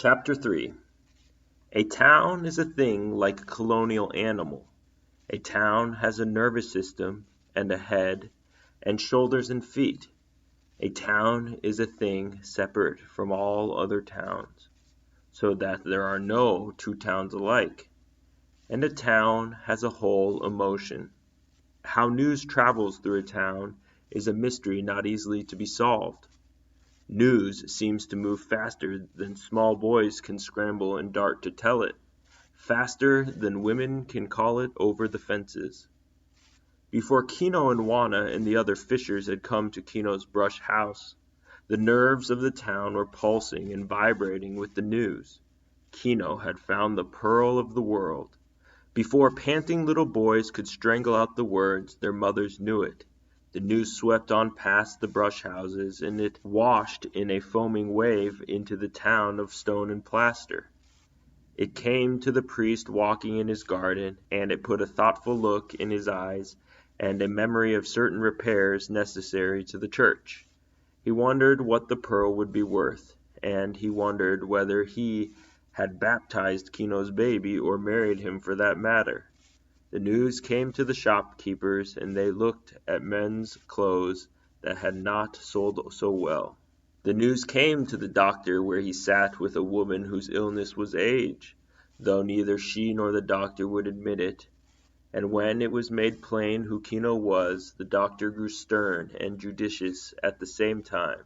Chapter 3. A town is a thing like a colonial animal. A town has a nervous system and a head and shoulders and feet. A town is a thing separate from all other towns, so that there are no two towns alike. And a town has a whole emotion. How news travels through a town is a mystery not easily to be solved. News seems to move faster than small boys can scramble and dart to tell it, faster than women can call it over the fences. Before Kino and Juana and the other fishers had come to Kino's brush house, the nerves of the town were pulsing and vibrating with the news. Kino had found the pearl of the world. Before panting little boys could strangle out the words, their mothers knew it. The news swept on past the brush houses, and it washed in a foaming wave into the town of stone and plaster. It came to the priest walking in his garden, and it put a thoughtful look in his eyes and a memory of certain repairs necessary to the church. He wondered what the pearl would be worth, and he wondered whether he had baptized Kino's baby or married him for that matter. The news came to the shopkeepers, and they looked at men's clothes that had not sold so well. The news came to the doctor, where he sat with a woman whose illness was age, though neither she nor the doctor would admit it. And when it was made plain who Kino was, the doctor grew stern and judicious at the same time.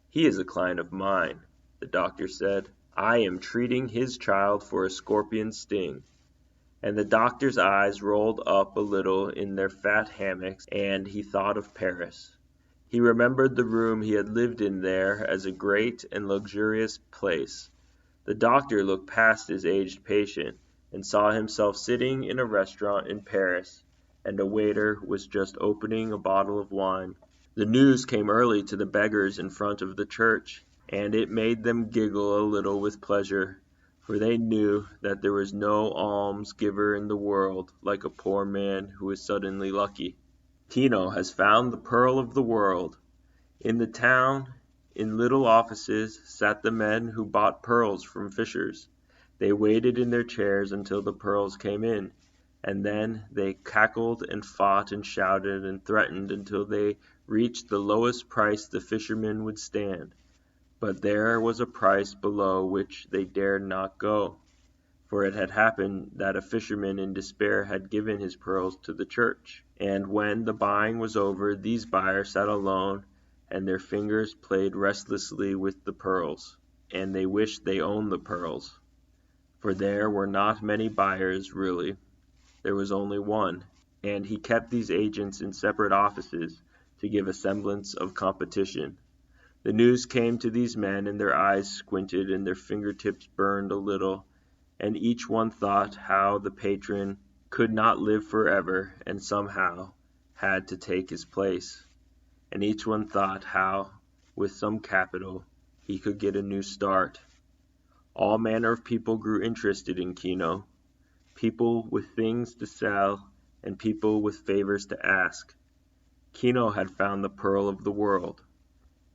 "He is a client of mine," the doctor said. "I am treating his child for a scorpion sting." And the doctor's eyes rolled up a little in their fat hammocks, and he thought of Paris. He remembered the room he had lived in there as a great and luxurious place. The doctor looked past his aged patient, and saw himself sitting in a restaurant in Paris, and a waiter was just opening a bottle of wine. The news came early to the beggars in front of the church, and it made them giggle a little with pleasure, for they knew that there was no alms-giver in the world like a poor man who is suddenly lucky. Kino has found the pearl of the world. In the town, in little offices, sat the men who bought pearls from fishers. They waited in their chairs until the pearls came in, and then they cackled and fought and shouted and threatened until they reached the lowest price the fishermen would stand. But there was a price below which they dared not go, for it had happened that a fisherman in despair had given his pearls to the church. And when the buying was over, these buyers sat alone, and their fingers played restlessly with the pearls, and they wished they owned the pearls. For there were not many buyers, really. There was only one, and he kept these agents in separate offices to give a semblance of competition. The news came to these men, and their eyes squinted, and their fingertips burned a little, and each one thought how the patron could not live forever, and somehow had to take his place. And each one thought how, with some capital, he could get a new start. All manner of people grew interested in Kino, people with things to sell, and people with favors to ask. Kino had found the pearl of the world.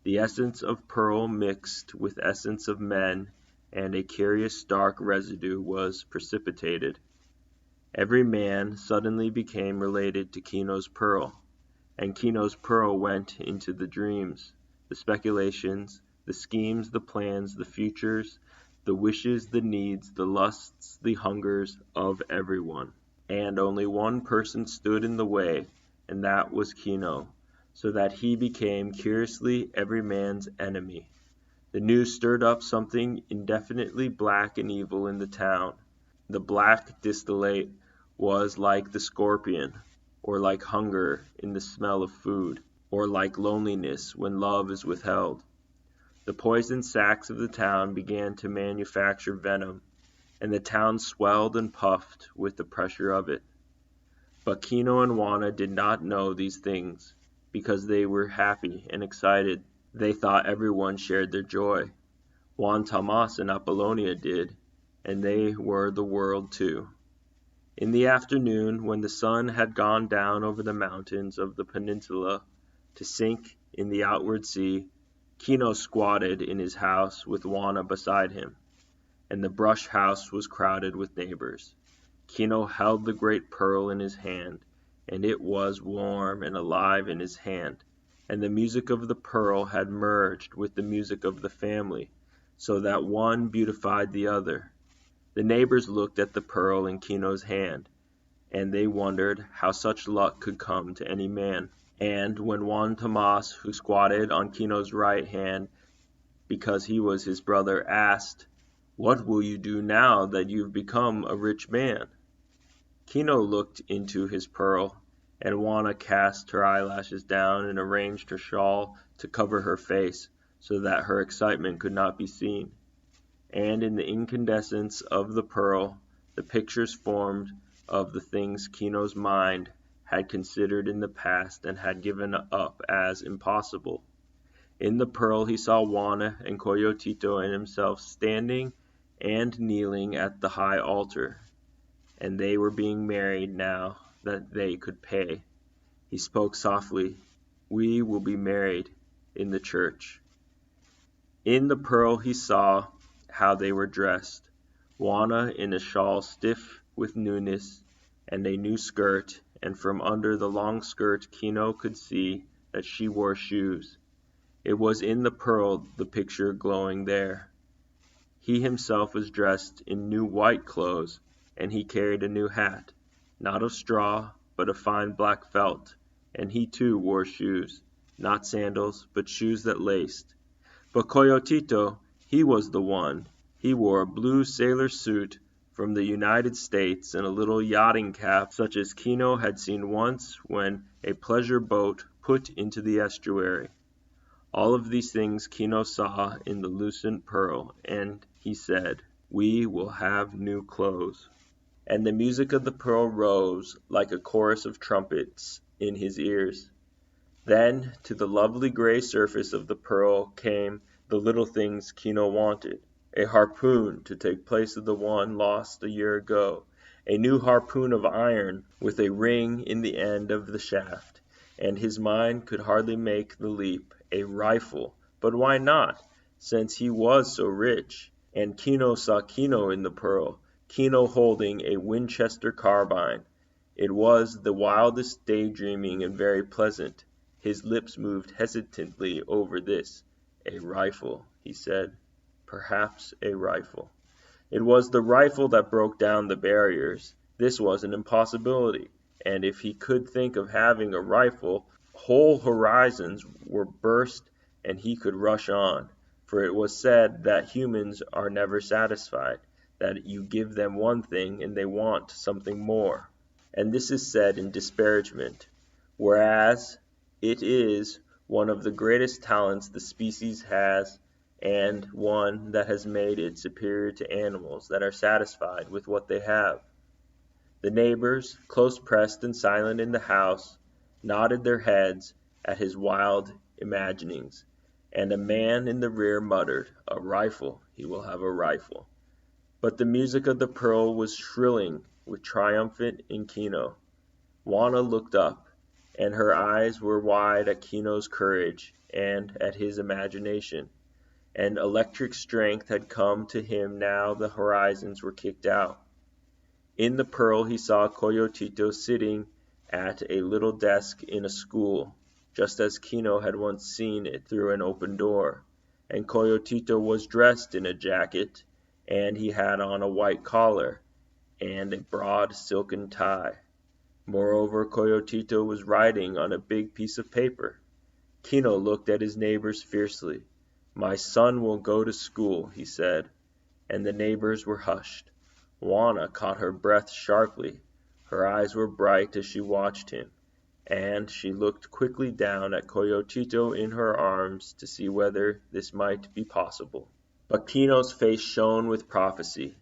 The essence of pearl mixed with essence of men, and a curious dark residue was precipitated. Every man suddenly became related to Kino's pearl, and Kino's pearl went into the dreams, the speculations, the schemes, the plans, the futures, the wishes, the needs, the lusts, the hungers of everyone. And only one person stood in the way, and that was Kino, so that he became curiously every man's enemy. The news stirred up something indefinitely black and evil in the town. The black distillate was like the scorpion, or like hunger in the smell of food, or like loneliness when love is withheld. The poison sacks of the town began to manufacture venom, and the town swelled and puffed with the pressure of it. But Kino and Juana did not know these things, because they were happy and excited. They thought everyone shared their joy. Juan Tomas and Apollonia did, and they were the world too. In the afternoon, when the sun had gone down over the mountains of the peninsula to sink in the outward sea, Kino squatted in his house with Juana beside him. and the brush house was crowded with neighbors. Kino held the great pearl in his hand, and it was warm and alive in his hand, and the music of the pearl had merged with the music of the family, so that one beautified the other. The neighbors looked at the pearl in Kino's hand, and they wondered how such luck could come to any man. And when Juan Tomas, who squatted on Kino's right hand because he was his brother, asked, "What will you do now that you've become a rich man?" Kino looked into his pearl, and Juana cast her eyelashes down and arranged her shawl to cover her face so that her excitement could not be seen. And in the incandescence of the pearl, the pictures formed of the things Kino's mind had considered in the past and had given up as impossible. In the pearl he saw Juana and Coyotito and himself standing and kneeling at the high altar, and they were being married now that they could pay. He spoke softly, "We will be married in the church." In the pearl he saw how they were dressed, Juana in a shawl stiff with newness and a new skirt, and from under the long skirt Kino could see that she wore shoes. It was in the pearl the picture glowing there. He himself was dressed in new white clothes, and he carried a new hat, not of straw, but of fine black felt, and he too wore shoes, not sandals, but shoes that laced. But Coyotito, he was the one. He wore a blue sailor suit from the United States and a little yachting cap such as Kino had seen once when a pleasure boat put into the estuary. All of these things Kino saw in the lucent pearl, and he said, "We will have new clothes." And the music of the pearl rose like a chorus of trumpets in his ears. Then to the lovely gray surface of the pearl came the little things Kino wanted. A harpoon to take place of the one lost a year ago, a new harpoon of iron with a ring in the end of the shaft, and his mind could hardly make the leap. A rifle, but why not, since he was so rich? And Kino saw Kino in the pearl, Kino holding a Winchester carbine. It was the wildest daydreaming and very pleasant. His lips moved hesitantly over this. "A rifle," he said. "Perhaps a rifle." It was the rifle that broke down the barriers. This was an impossibility, and if he could think of having a rifle, whole horizons were burst and he could rush on, for it was said that humans are never satisfied, that you give them one thing and they want something more. And this is said in disparagement, whereas it is one of the greatest talents the species has, and one that has made it superior to animals that are satisfied with what they have. The neighbors, close pressed and silent in the house, nodded their heads at his wild imaginings, and a man in the rear muttered, "A rifle, he will have a rifle." But the music of the pearl was shrilling with triumphant in Kino. Juana looked up, and her eyes were wide at Kino's courage and at his imagination, and electric strength had come to him now the horizons were kicked out. In the pearl he saw Coyotito sitting at a little desk in a school, just as Kino had once seen it through an open door, and Coyotito was dressed in a jacket, and he had on a white collar and a broad silken tie. Moreover, Coyotito was writing on a big piece of paper. Kino looked at his neighbors fiercely. "My son will go to school," he said, and the neighbors were hushed. Juana caught her breath sharply. Her eyes were bright as she watched him, and she looked quickly down at Coyotito in her arms to see whether this might be possible. But Kino's face shone with prophecy.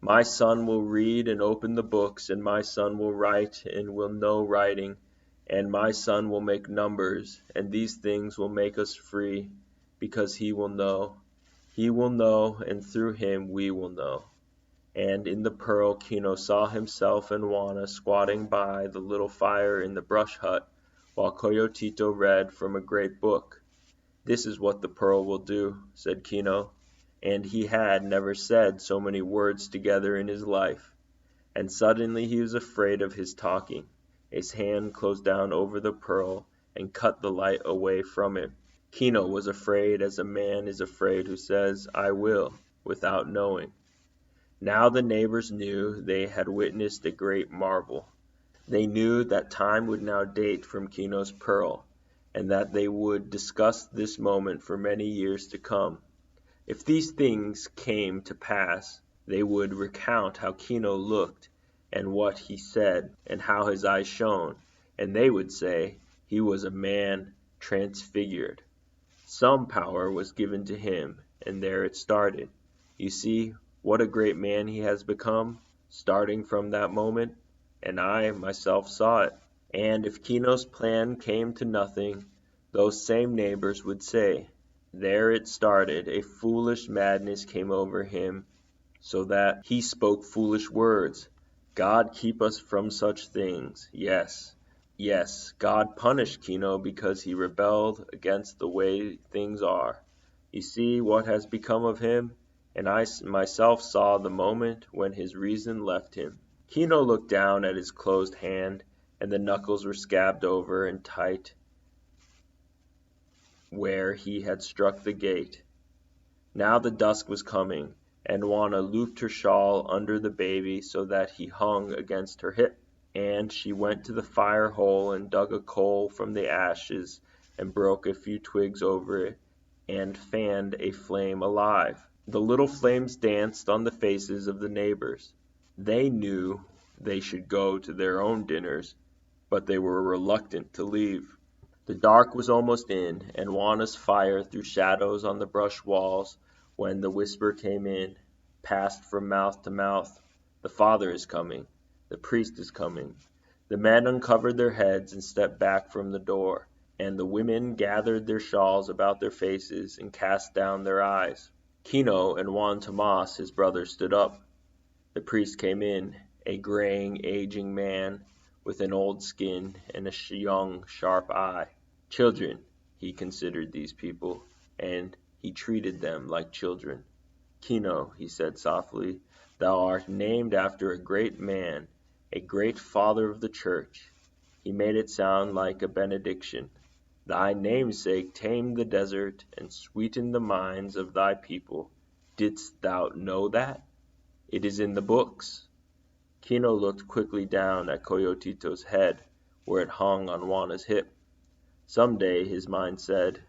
"My son will read and open the books, and my son will write and will know writing, and my son will make numbers, and these things will make us free, because he will know. He will know, and through him we will know." And in the pearl Kino saw himself and Juana squatting by the little fire in the brush hut, while Coyotito read from a great book. "This is what the pearl will do," said Kino, and he had never said so many words together in his life. And suddenly he was afraid of his talking. His hand closed down over the pearl and cut the light away from it. Kino was afraid as a man is afraid who says, "I will," without knowing. Now the neighbors knew they had witnessed a great marvel. They knew that time would now date from Kino's pearl, and that they would discuss this moment for many years to come. If these things came to pass, they would recount how Kino looked, and what he said, and how his eyes shone, and they would say, "He was a man transfigured." Some power was given to him, and there it started. You see what a great man he has become, starting from that moment, and I myself saw it. And if Kino's plan came to nothing, those same neighbors would say, "There it started, a foolish madness came over him, so that he spoke foolish words. God keep us from such things. Yes, God punished Kino because he rebelled against the way things are. You see what has become of him, and I myself saw the moment when his reason left him." Kino looked down at his closed hand, and the knuckles were scabbed over and tight where he had struck the gate. Now the dusk was coming, and Juana looped her shawl under the baby so that he hung against her hip, and she went to the fire hole and dug a coal from the ashes and broke a few twigs over it and fanned a flame alive. The little flames danced on the faces of the neighbors. They knew they should go to their own dinners, but they were reluctant to leave. The dark was almost in, and Juana's fire threw shadows on the brush walls when the whisper came in, passed from mouth to mouth. "The father is coming. The priest is coming." The men uncovered their heads and stepped back from the door, and the women gathered their shawls about their faces and cast down their eyes. Kino and Juan Tomas, his brother, stood up. The priest came in, a graying, aging man with an old skin and a young, sharp eye. Children, he considered these people, and he treated them like children. "Kino," he said softly, "thou art named after a great man, a great father of the church." He made it sound like a benediction. "Thy namesake tamed the desert and sweetened the minds of thy people. Didst thou know that? It is in the books." Kino looked quickly down at Coyotito's head, where it hung on Juana's hip. Some day, his mind said,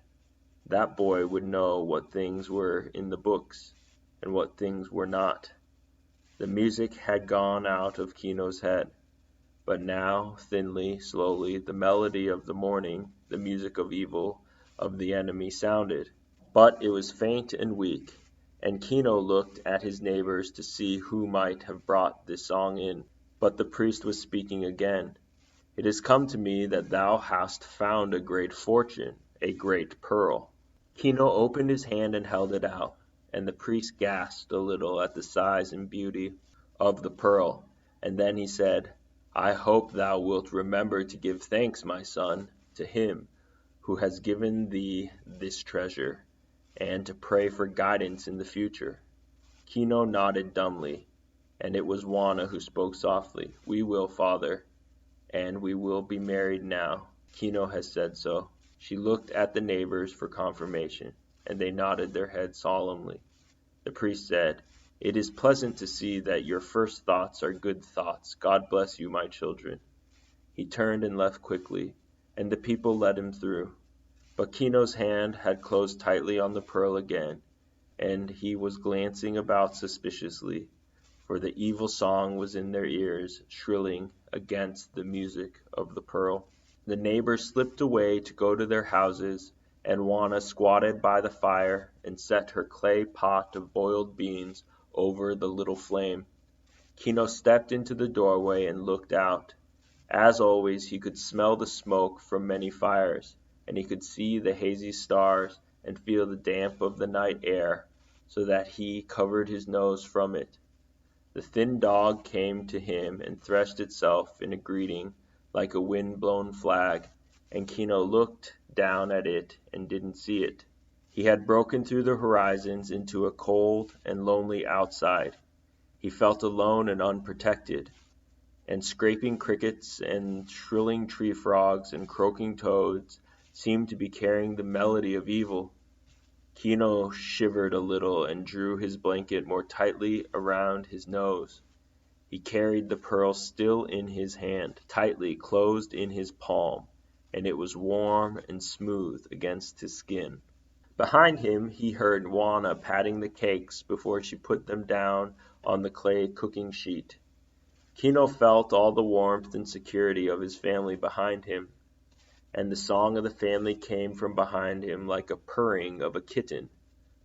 that boy would know what things were in the books, and what things were not. The music had gone out of Kino's head, but now, thinly, slowly, the melody of the morning, the music of evil, of the enemy sounded. But it was faint and weak, and Kino looked at his neighbors to see who might have brought this song in. But the priest was speaking again. "It has come to me that thou hast found a great fortune, a great pearl." Kino opened his hand and held it out, and the priest gasped a little at the size and beauty of the pearl, and then he said, "I hope thou wilt remember to give thanks, my son, to him who has given thee this treasure, and to pray for guidance in the future." Kino nodded dumbly, and it was Juana who spoke softly. "We will, father, and we will be married now. Kino has said so." She looked at the neighbors for confirmation, and they nodded their heads solemnly. The priest said, "It is pleasant to see that your first thoughts are good thoughts. God bless you, my children." He turned and left quickly, and the people let him through. But Kino's hand had closed tightly on the pearl again, and he was glancing about suspiciously, for the evil song was in their ears, shrilling against the music of the pearl. The neighbors slipped away to go to their houses, and Juana squatted by the fire and set her clay pot of boiled beans over the little flame. Kino stepped into the doorway and looked out. As always, he could smell the smoke from many fires, and he could see the hazy stars and feel the damp of the night air, so that he covered his nose from it. The thin dog came to him and threshed itself in a greeting like a wind-blown flag, and Kino looked down at it and didn't see it. He had broken through the horizons into a cold and lonely outside. He felt alone and unprotected, and scraping crickets and shrilling tree frogs and croaking toads seemed to be carrying the melody of evil. Kino shivered a little and drew his blanket more tightly around his nose. He carried the pearl still in his hand, tightly closed in his palm, and it was warm and smooth against his skin. Behind him he heard Juana patting the cakes before she put them down on the clay cooking sheet. Kino felt all the warmth and security of his family behind him, and the song of the family came from behind him like a purring of a kitten.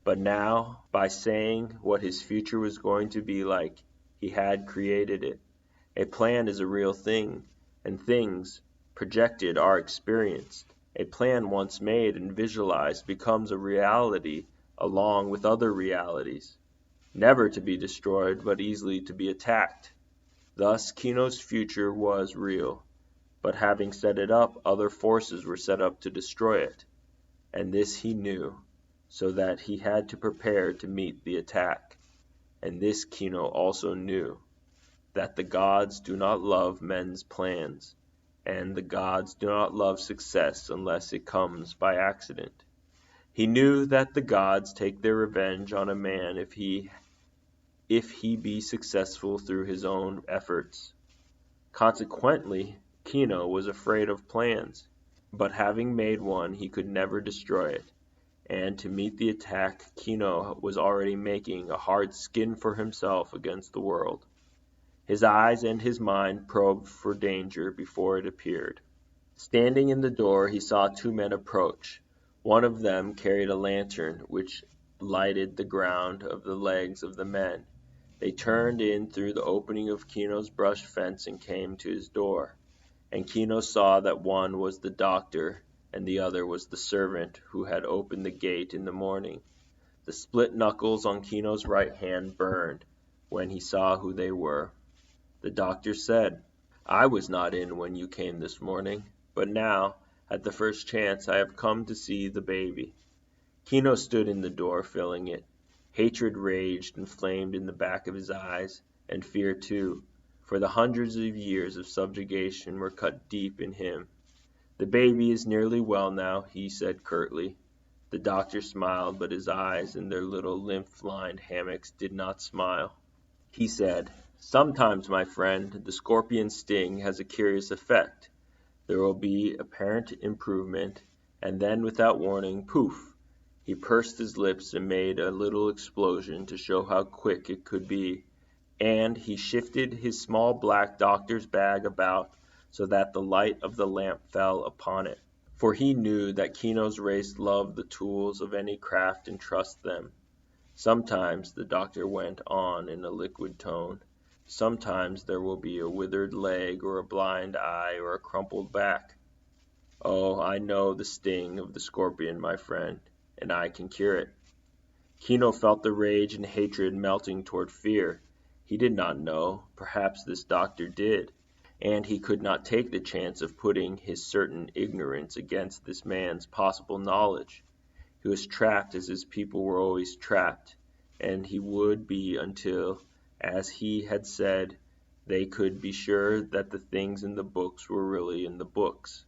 But now, by saying what his future was going to be like, he had created it. A plan is a real thing, and things, projected, are experienced. A plan once made and visualized becomes a reality along with other realities, never to be destroyed but easily to be attacked. Thus Kino's future was real, but having set it up, other forces were set up to destroy it, and this he knew, so that he had to prepare to meet the attack. And this Kino also knew, that the gods do not love men's plans, and the gods do not love success unless it comes by accident. He knew that the gods take their revenge on a man if he be successful through his own efforts. Consequently, Kino was afraid of plans, but having made one he could never destroy it, and to meet the attack Kino was already making a hard skin for himself against the world. His eyes and his mind probed for danger before it appeared. Standing in the door he saw two men approach. One of them carried a lantern which lighted the ground of the legs of the men. They turned in through the opening of Kino's brush fence and came to his door, and Kino saw that one was the doctor and the other was the servant who had opened the gate in the morning. The split knuckles on Kino's right hand burned when he saw who they were. The doctor said, "I was not in when you came this morning, but now, at the first chance, I have come to see the baby." Kino stood in the door, filling it. Hatred raged and flamed in the back of his eyes, and fear too, for the hundreds of years of subjugation were cut deep in him. "The baby is nearly well now," he said curtly. The doctor smiled, but his eyes in their little lymph-lined hammocks did not smile. He said, "Sometimes, my friend, the scorpion's sting has a curious effect. There will be apparent improvement, and then without warning, poof!" He pursed his lips and made a little explosion to show how quick it could be, and he shifted his small black doctor's bag about so that the light of the lamp fell upon it. For he knew that Kino's race loved the tools of any craft and trust them. "Sometimes," the doctor went on in a liquid tone, "sometimes there will be a withered leg or a blind eye or a crumpled back. Oh, I know the sting of the scorpion, my friend, and I can cure it." Kino felt the rage and hatred melting toward fear. He did not know, perhaps this doctor did, and he could not take the chance of putting his certain ignorance against this man's possible knowledge. He was trapped as his people were always trapped, and he would be until, as he had said, they could be sure that the things in the books were really in the books.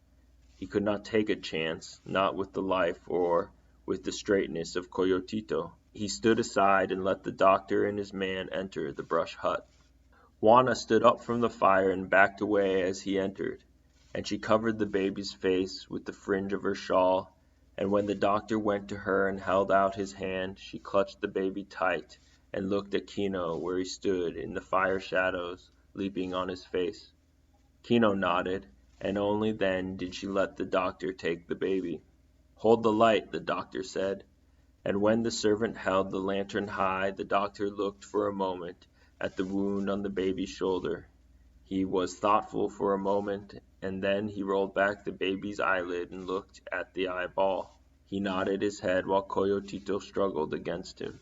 He could not take a chance, not with the life or with the straightness of Coyotito. He stood aside and let the doctor and his man enter the brush hut. Juana stood up from the fire and backed away as he entered, and she covered the baby's face with the fringe of her shawl, and when the doctor went to her and held out his hand, she clutched the baby tight and looked at Kino where he stood in the fire shadows leaping on his face. Kino nodded, and only then did she let the doctor take the baby. "Hold the light," the doctor said, and when the servant held the lantern high, the doctor looked for a moment at the wound on the baby's shoulder. He was thoughtful for a moment, and then he rolled back the baby's eyelid and looked at the eyeball. He nodded his head while Coyotito struggled against him.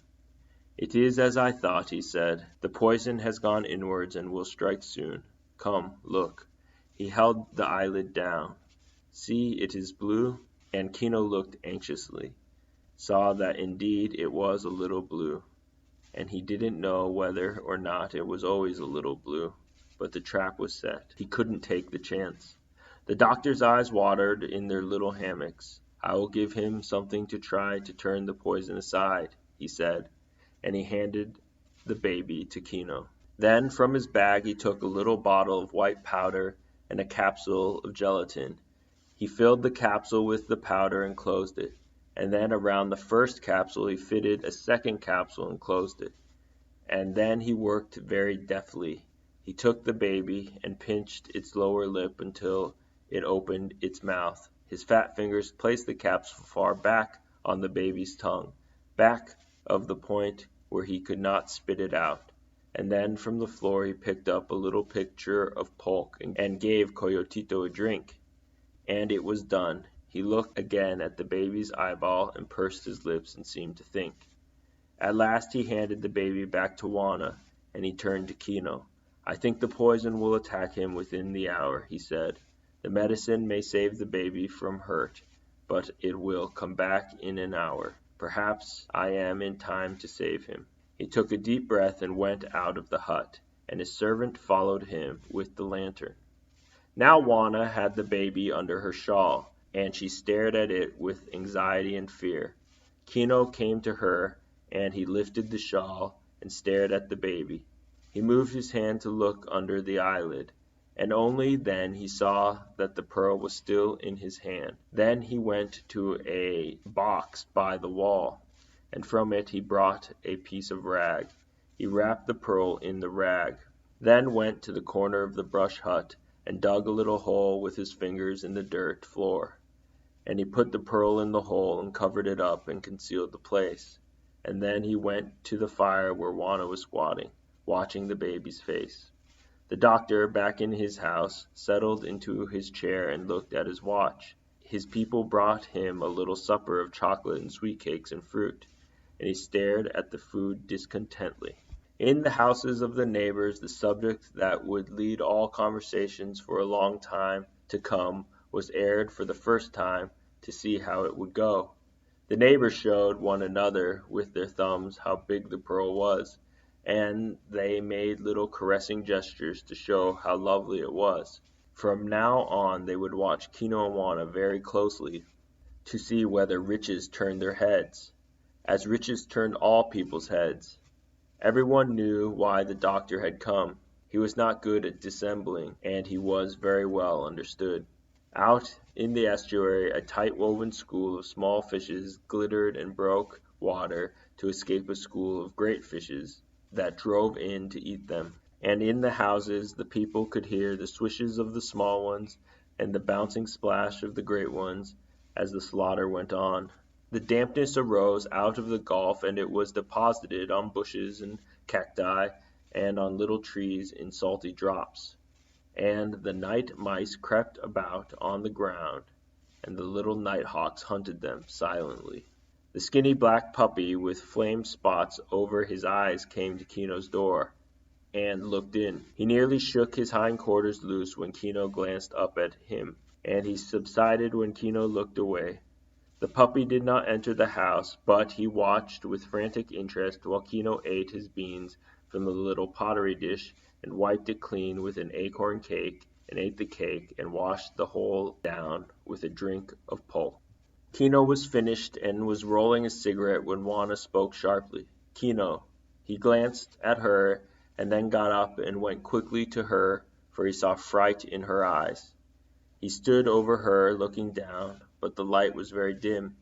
"It is as I thought," he said. "The poison has gone inwards and will strike soon. Come, look." He held the eyelid down. "See, it is blue," and Kino looked anxiously. saw that indeed it was a little blue, and he didn't know whether or not it was always a little blue, but the trap was set. He couldn't take the chance. The doctor's eyes watered in their little hammocks. "I will give him something to try to turn the poison aside," he said, and he handed the baby to Kino. Then from his bag he took a little bottle of white powder and a capsule of gelatin. He filled the capsule with the powder and closed it, and then around the first capsule he fitted a second capsule and closed it. And then he worked very deftly. He took the baby and pinched its lower lip until it opened its mouth. His fat fingers placed the capsule far back on the baby's tongue, back of the point where he could not spit it out. And then from the floor he picked up a little pitcher of pulque and gave Coyotito a drink. And it was done. He looked again at the baby's eyeball and pursed his lips and seemed to think. At last he handed the baby back to Juana, and he turned to Kino. "I think the poison will attack him within the hour," he said. "The medicine may save the baby from hurt, but it will come back in an hour. Perhaps I am in time to save him." He took a deep breath and went out of the hut, and his servant followed him with the lantern. Now Juana had the baby under her shawl, and she stared at it with anxiety and fear. Kino came to her, and he lifted the shawl and stared at the baby. He moved his hand to look under the eyelid, and only then he saw that the pearl was still in his hand. Then he went to a box by the wall, and from it he brought a piece of rag. He wrapped the pearl in the rag, then went to the corner of the brush hut and dug a little hole with his fingers in the dirt floor. And he put the pearl in the hole and covered it up and concealed the place. And then he went to the fire where Juana was squatting, watching the baby's face. The doctor, back in his house, settled into his chair and looked at his watch. His people brought him a little supper of chocolate and sweet cakes and fruit, and he stared at the food discontentedly. In the houses of the neighbors, the subject that would lead all conversations for a long time to come was aired for the first time to see how it would go. The neighbors showed one another with their thumbs how big the pearl was, and they made little caressing gestures to show how lovely it was. From now on they would watch Kino and Juana very closely to see whether riches turned their heads, as riches turned all people's heads. Everyone knew why the doctor had come. He was not good at dissembling, and he was very well understood. Out in the estuary a tight-woven school of small fishes glittered and broke water to escape a school of great fishes that drove in to eat them. And in the houses the people could hear the swishes of the small ones and the bouncing splash of the great ones as the slaughter went on. The dampness arose out of the gulf, and it was deposited on bushes and cacti and on little trees in salty drops. And the night mice crept about on the ground, and the little nighthawks hunted them silently. The skinny black puppy with flame spots over his eyes came to Kino's door and looked in. He nearly shook his hindquarters loose when Kino glanced up at him, and he subsided when Kino looked away. The puppy did not enter the house, but he watched with frantic interest while Kino ate his beans from the little pottery dish and wiped it clean with an acorn cake and ate the cake and washed the whole down with a drink of pulque. Kino was finished and was rolling a cigarette when Juana spoke sharply. "Kino." He glanced at her and then got up and went quickly to her, for he saw fright in her eyes. He stood over her looking down, but the light was very dim.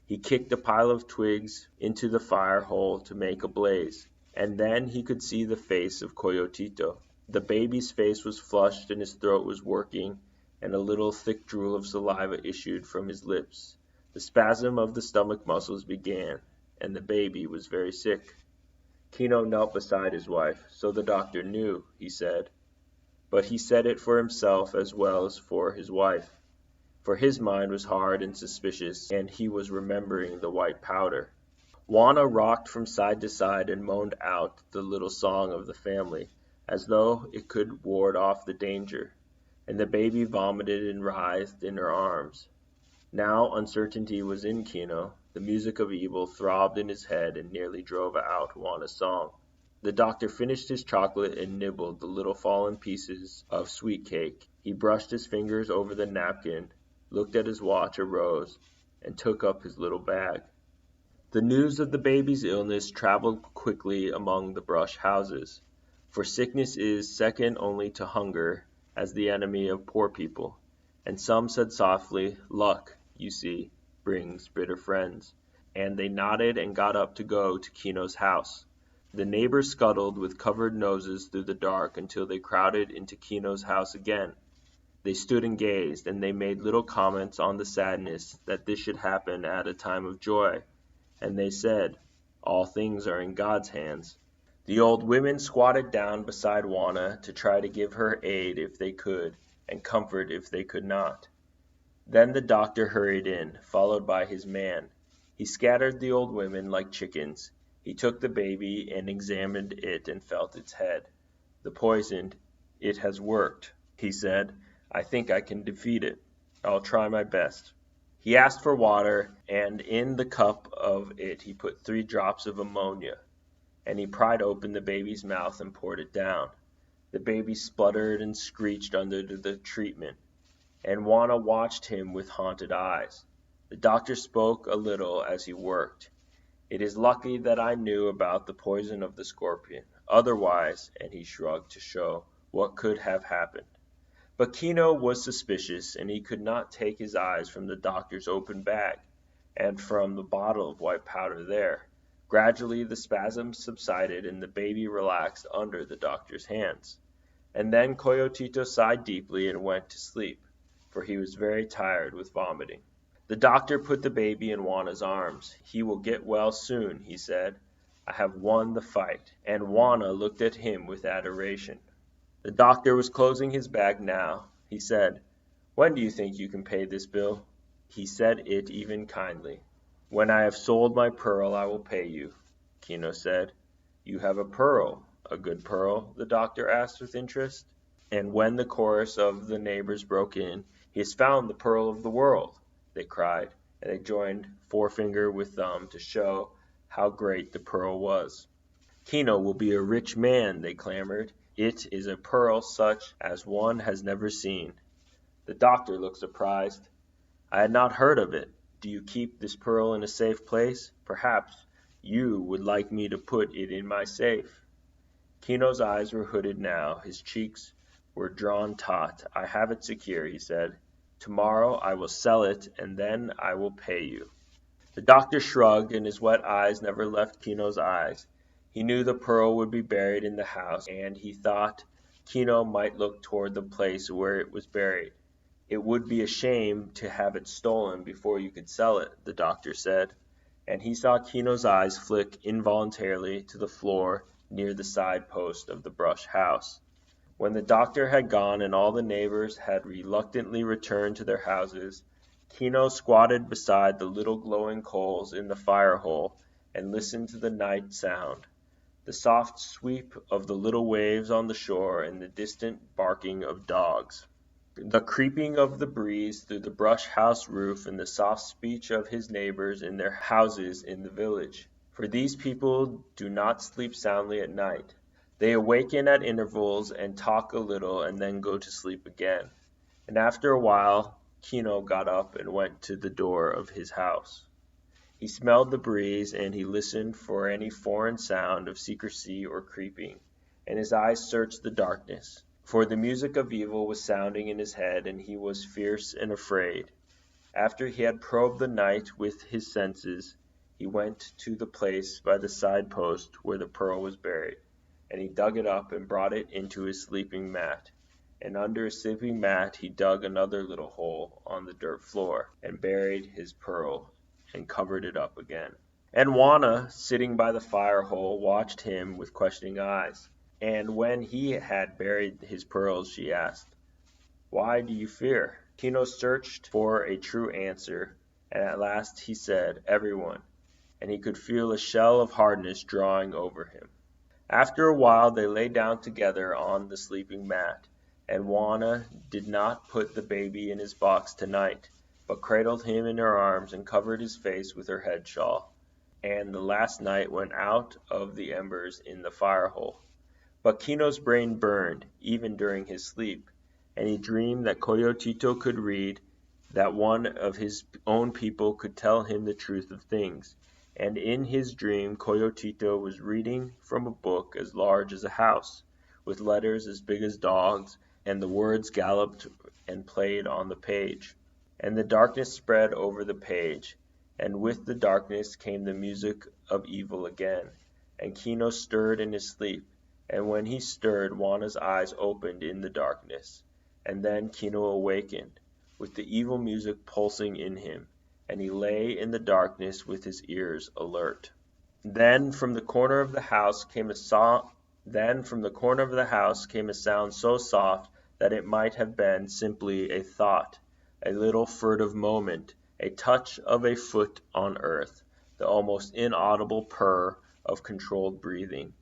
He kicked a pile of twigs into the fire hole to make a blaze, and then he could see the face of Coyotito. The baby's face was flushed and his throat was working, and a little thick drool of saliva issued from his lips. The spasm of the stomach muscles began, and the baby was very sick. Kino knelt beside his wife. "So the doctor knew," he said. But he said it for himself as well as for his wife, for his mind was hard and suspicious, and he was remembering the white powder. Juana rocked from side to side and moaned out the little song of the family, as though it could ward off the danger, and the baby vomited and writhed in her arms. Now uncertainty was in Kino. The music of evil throbbed in his head and nearly drove out Juana's song. The doctor finished his chocolate and nibbled the little fallen pieces of sweet cake. He brushed his fingers over the napkin, looked at his watch, arose, and took up his little bag. The news of the baby's illness traveled quickly among the brush houses, for sickness is second only to hunger as the enemy of poor people, and some said softly, "Luck, you see, brings bitter friends," and they nodded and got up to go to Kino's house. The neighbors scuttled with covered noses through the dark until they crowded into Kino's house again. They stood and gazed, and they made little comments on the sadness that this should happen at a time of joy, and they said, "All things are in God's hands." The old women squatted down beside Juana to try to give her aid if they could, and comfort if they could not. Then the doctor hurried in, followed by his man. He scattered the old women like chickens. He took the baby and examined it and felt its head. "The poison, it has worked," he said. "I think I can defeat it. I'll try my best." He asked for water, and in the cup of it he put 3 drops of ammonia, and he pried open the baby's mouth and poured it down. The baby spluttered and screeched under the treatment, and Juana watched him with haunted eyes. The doctor spoke a little as he worked. "It is lucky that I knew about the poison of the scorpion. Otherwise," and he shrugged to show what could have happened. But Kino was suspicious, and he could not take his eyes from the doctor's open bag, and from the bottle of white powder there. Gradually the spasms subsided, and the baby relaxed under the doctor's hands. And then Coyotito sighed deeply and went to sleep, for he was very tired with vomiting. The doctor put the baby in Juana's arms. "He will get well soon," he said. "I have won the fight." And Juana looked at him with adoration. The doctor was closing his bag now. He said, "When do you think you can pay this bill?" He said it even kindly. "When I have sold my pearl I will pay you," Kino said. "You have a pearl, a good pearl?" the doctor asked with interest. And when the chorus of the neighbors broke in, "He has found the pearl of the world," they cried, and they joined forefinger with thumb to show how great the pearl was. "Kino will be a rich man," they clamored. "It is a pearl such as one has never seen." The doctor looked surprised. "I had not heard of it. Do you keep this pearl in a safe place? Perhaps you would like me to put it in my safe." Kino's eyes were hooded now. His cheeks were drawn taut. "I have it secure," he said. "Tomorrow I will sell it, and then I will pay you." The doctor shrugged, and his wet eyes never left Kino's eyes. He knew the pearl would be buried in the house, and he thought Kino might look toward the place where it was buried. "It would be a shame to have it stolen before you could sell it," the doctor said, and he saw Kino's eyes flick involuntarily to the floor near the side post of the brush house. When the doctor had gone and all the neighbors had reluctantly returned to their houses, Kino squatted beside the little glowing coals in the fire hole and listened to the night sound, the soft sweep of the little waves on the shore and the distant barking of dogs, the creeping of the breeze through the brush house roof and the soft speech of his neighbors in their houses in the village. For these people do not sleep soundly at night. They awaken at intervals and talk a little and then go to sleep again. And after a while Kino got up and went to the door of his house. He smelled the breeze, and he listened for any foreign sound of secrecy or creeping, and his eyes searched the darkness, for the music of evil was sounding in his head, and he was fierce and afraid. After he had probed the night with his senses, he went to the place by the side post where the pearl was buried, and he dug it up and brought it into his sleeping mat. And under his sleeping mat he dug another little hole on the dirt floor, and buried his pearl, and covered it up again. And Juana, sitting by the fire hole, watched him with questioning eyes. And when he had buried his pearls, she asked, "Why do you fear?" Kino searched for a true answer, and at last he said, "Everyone," and he could feel a shell of hardness drawing over him. After a while they lay down together on the sleeping mat, and Juana did not put the baby in his box tonight. but cradled him in her arms and covered his face with her head shawl. And the last night went out of the embers in the fire hole. But Kino's brain burned, even during his sleep, and he dreamed that Coyotito could read, that one of his own people could tell him the truth of things. And in his dream Coyotito was reading from a book as large as a house, with letters as big as dogs, and the words galloped and played on the page. And the darkness spread over the page, and with the darkness came the music of evil again. And Kino stirred in his sleep, and when he stirred, Juana's eyes opened in the darkness. And then Kino awakened, with the evil music pulsing in him, and he lay in the darkness with his ears alert. Then from the corner of the house came a sound so soft that it might have been simply a thought, a little furtive moment, a touch of a foot on earth, the almost inaudible purr of controlled breathing.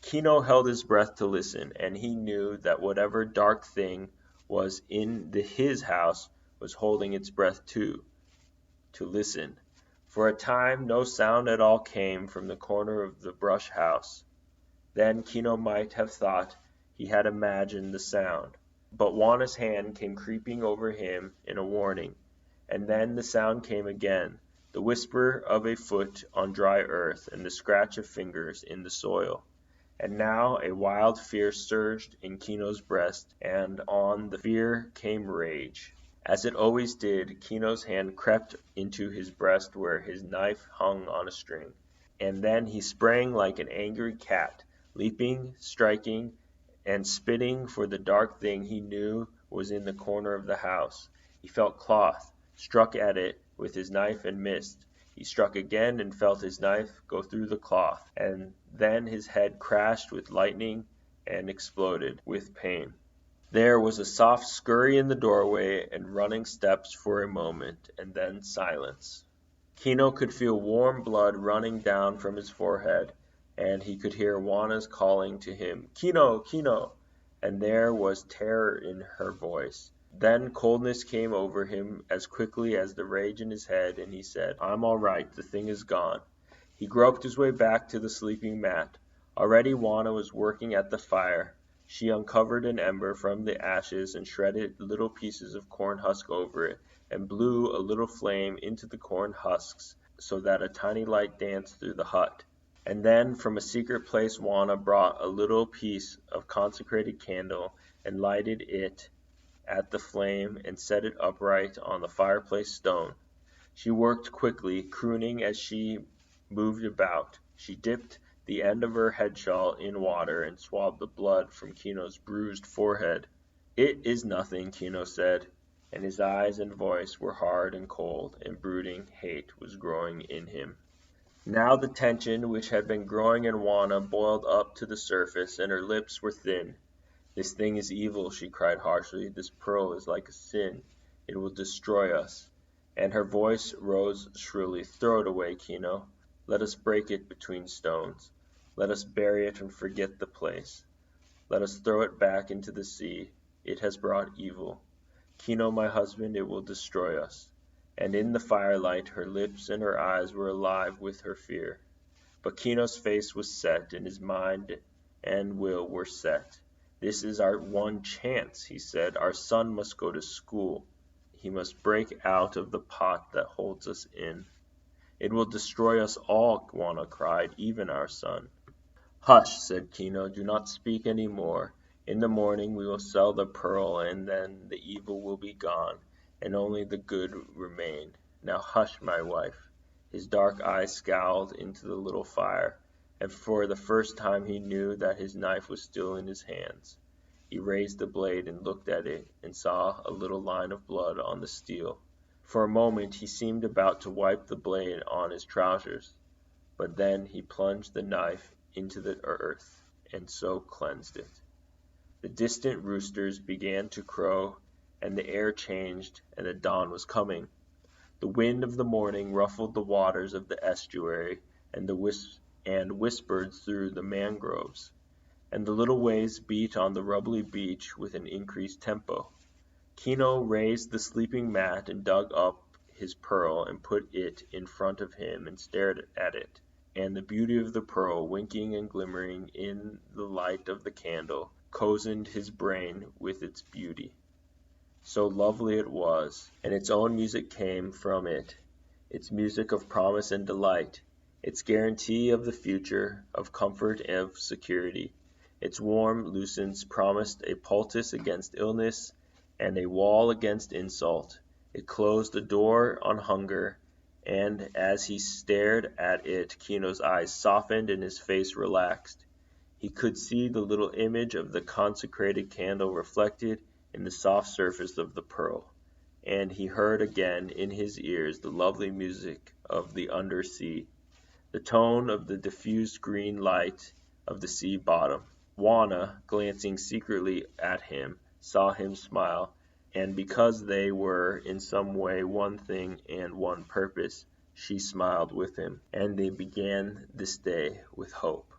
Kino held his breath to listen, and he knew that whatever dark thing was in his house was holding its breath too, to listen. For a time no sound at all came from the corner of the brush house. Then Kino might have thought he had imagined the sound. But Juana's hand came creeping over him in a warning, and then the sound came again, the whisper of a foot on dry earth and the scratch of fingers in the soil. And now a wild fear surged in Kino's breast, and on the fear came rage. As it always did, Kino's hand crept into his breast where his knife hung on a string, and then he sprang like an angry cat, leaping, striking, and spitting for the dark thing he knew was in the corner of the house. He felt cloth, struck at it with his knife and missed. He struck again and felt his knife go through the cloth, and then his head crashed with lightning and exploded with pain. There was a soft scurry in the doorway and running steps for a moment, and then silence. Kino could feel warm blood running down from his forehead, and he could hear Juana's calling to him, "Kino, Kino," and there was terror in her voice. Then coldness came over him as quickly as the rage in his head, and he said, "I'm all right, the thing is gone." He groped his way back to the sleeping mat. Already Juana was working at the fire. She uncovered an ember from the ashes and shredded little pieces of corn husk over it, and blew a little flame into the corn husks so that a tiny light danced through the hut. And then from a secret place Juana brought a little piece of consecrated candle and lighted it at the flame and set it upright on the fireplace stone. She worked quickly, crooning as she moved about. She dipped the end of her head shawl in water and swabbed the blood from Kino's bruised forehead. "It is nothing," Kino said, and his eyes and voice were hard and cold, and brooding hate was growing in him. Now the tension which had been growing in Juana boiled up to the surface, and her lips were thin. "This thing is evil," she cried harshly. "This pearl is like a sin. It will destroy us." And her voice rose shrilly. "Throw it away, Kino. Let us break it between stones. Let us bury it and forget the place. Let us throw it back into the sea. It has brought evil. Kino, my husband, it will destroy us." And in the firelight her lips and her eyes were alive with her fear. But Kino's face was set, and his mind and will were set. "This is our one chance," he said. "Our son must go to school. He must break out of the pot that holds us in." "It will destroy us all," Juana cried, "even our son." "Hush," said Kino, "do not speak any more. In the morning we will sell the pearl, and then the evil will be gone, and only the good remain. Now hush, my wife." His dark eyes scowled into the little fire, and for the first time he knew that his knife was still in his hands. He raised the blade and looked at it, and saw a little line of blood on the steel. For a moment he seemed about to wipe the blade on his trousers, but then he plunged the knife into the earth, and so cleansed it. The distant roosters began to crow, and the air changed, and the dawn was coming. The wind of the morning ruffled the waters of the estuary, and whispered through the mangroves, and the little waves beat on the rubbly beach with an increased tempo. Kino raised the sleeping mat and dug up his pearl and put it in front of him and stared at it. And the beauty of the pearl, winking and glimmering in the light of the candle, cozened his brain with its beauty. So lovely it was, and its own music came from it, its music of promise and delight, its guarantee of the future, of comfort and of security. Its warm lucence promised a poultice against illness and a wall against insult. It closed a door on hunger, and as he stared at it, Kino's eyes softened and his face relaxed. He could see the little image of the consecrated candle reflected in the soft surface of the pearl, and he heard again in his ears the lovely music of the undersea, the tone of the diffused green light of the sea bottom. Juana, glancing secretly at him, saw him smile, and because they were in some way one thing and one purpose, she smiled with him, and they began this day with hope.